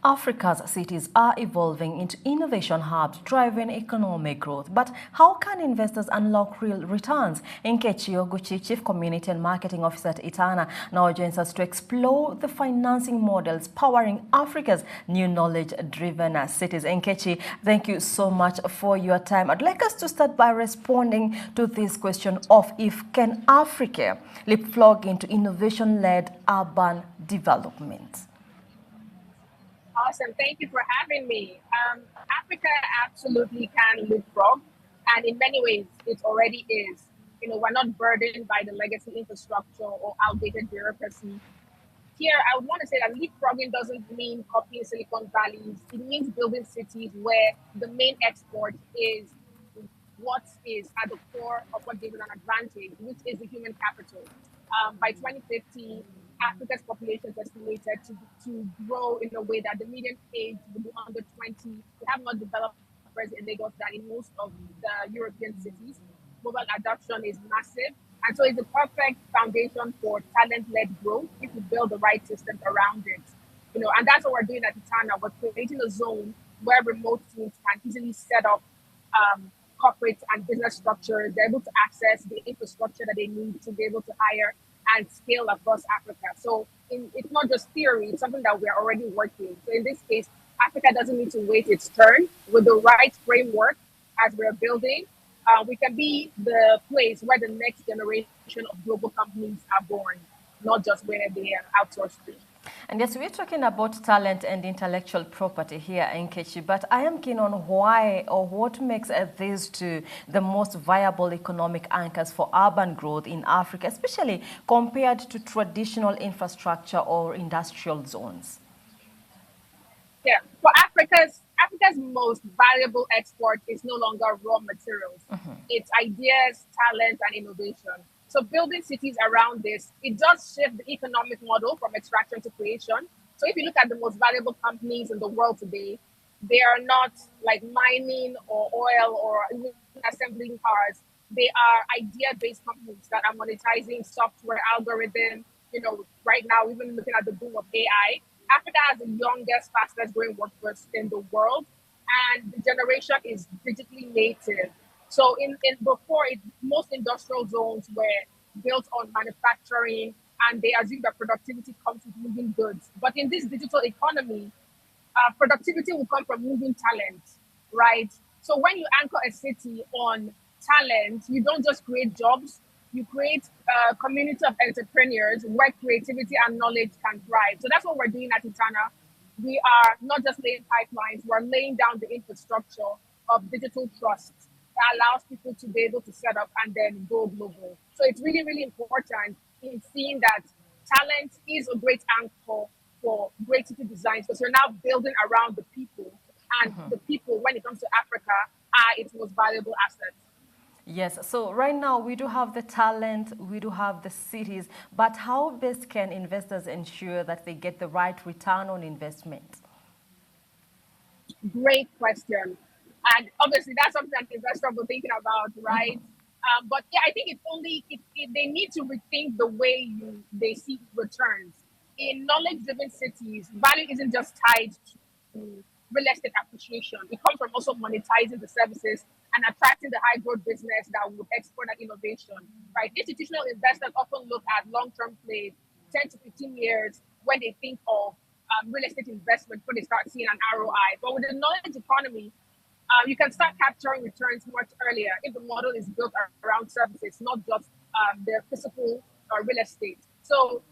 Africa's cities are evolving into innovation hubs driving economic growth. But how can investors unlock real returns? Nkechi Oguchi, Chief Community and Marketing Officer at Itana, now joins us to explore the financing models powering Africa's new knowledge-driven cities. Nkechi, thank you so much for your time. I'd like us to start by responding to this question of if can Africa leapfrog into innovation-led urban development? Awesome. Thank you for having me. Africa absolutely can leapfrog, and in many ways, it already is. You know, we're not burdened by the legacy infrastructure or outdated bureaucracy. Here, I would want to say that leapfrogging doesn't mean copying Silicon Valleys. It means building cities where the main export is what is at the core of what gives an advantage, which is the human capital. By 2050, Africa's population is estimated to grow in a way that the median age will be under 20. We have not developed in Lagos that in most of the European cities. Mobile adoption is massive. And so it's the perfect foundation for talent-led growth if we build the right systems around it. You know, and that's what we're doing at Itana. We're creating a zone where remote teams can easily set up corporate and business structures. They're able to access the infrastructure that they need to be able to hire and scale across Africa. So it's not just theory, it's something that we're already working. So in this case, Africa doesn't need to wait its turn. With the right framework as we're building, we can be the place where the next generation of global companies are born, not just where they are outsourced to. And yes, we're talking about talent and intellectual property here in Nkechi, but I am keen on why or what makes these two the most viable economic anchors for urban growth in Africa, especially compared to traditional infrastructure or industrial zones. Yeah, for Africa's most valuable export is no longer raw materials. It's ideas, talent, and innovation. So building cities around this, it does shift the economic model from extraction to creation. So if you look at the most valuable companies in the world today, they are not like mining or oil or even assembling cars. They are idea-based companies that are monetizing software, algorithm. You know, right now, even looking at the boom of AI, Africa has the youngest, fastest growing workforce in the world, and the generation is digitally native. So most industrial zones were built on manufacturing, and they assume that productivity comes with moving goods. But in this digital economy, productivity will come from moving talent, right? So when you anchor a city on talent, you don't just create jobs, you create a community of entrepreneurs where creativity and knowledge can thrive. So that's what we're doing at Itana. We are not just laying pipelines, we're laying down the infrastructure of digital trust that allows people to be able to set up and then go global. So it's really, really important in seeing that talent is a great anchor for great city designs because you're now building around the people, and the people, when it comes to Africa, are its most valuable assets. Yes, so right now we do have the talent, we do have the cities, but how best can investors ensure that they get the right return on investment? Great question. And obviously that's something that investors will be thinking about, right? But yeah, I think they need to rethink the way they see returns. In knowledge-driven cities, value isn't just tied to real estate appreciation. It comes from also monetizing the services and attracting the high-growth business that would export that innovation, right? Institutional investors often look at long-term plays, 10 to 15 years, when they think of real estate investment before they start seeing an ROI. But with the knowledge economy, you can start capturing returns much earlier if the model is built around services, not just the physical real estate. So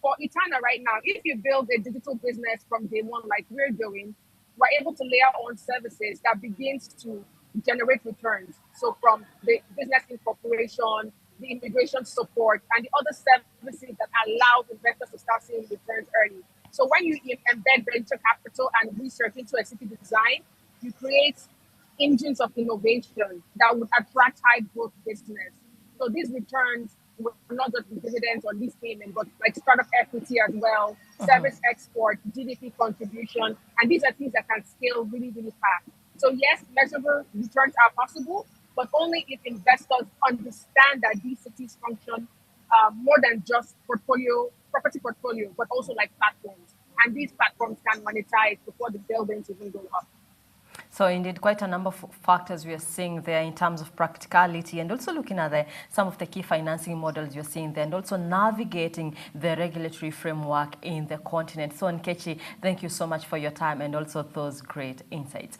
for Itana right now, if you build a digital business from day one, like we're doing, we're able to layer on services that begins to generate returns. So from the business incorporation, the immigration support, and the other services that allow investors to start seeing returns early. So when you embed venture capital and research into a city design, you create engines of innovation that would attract high growth business. So these returns will not just be dividends or lease payment, but like startup equity as well, service export, GDP contribution, and these are things that can scale really, really fast. So yes, measurable returns are possible, but only if investors understand that these cities function more than just property portfolio, but also like platforms. and these platforms can monetize before the buildings even go up. So indeed, quite a number of factors we are seeing there in terms of practicality, and also looking at some of the key financing models you're seeing there, and also navigating the regulatory framework in the continent. So Nkechi, thank you so much for your time and also those great insights.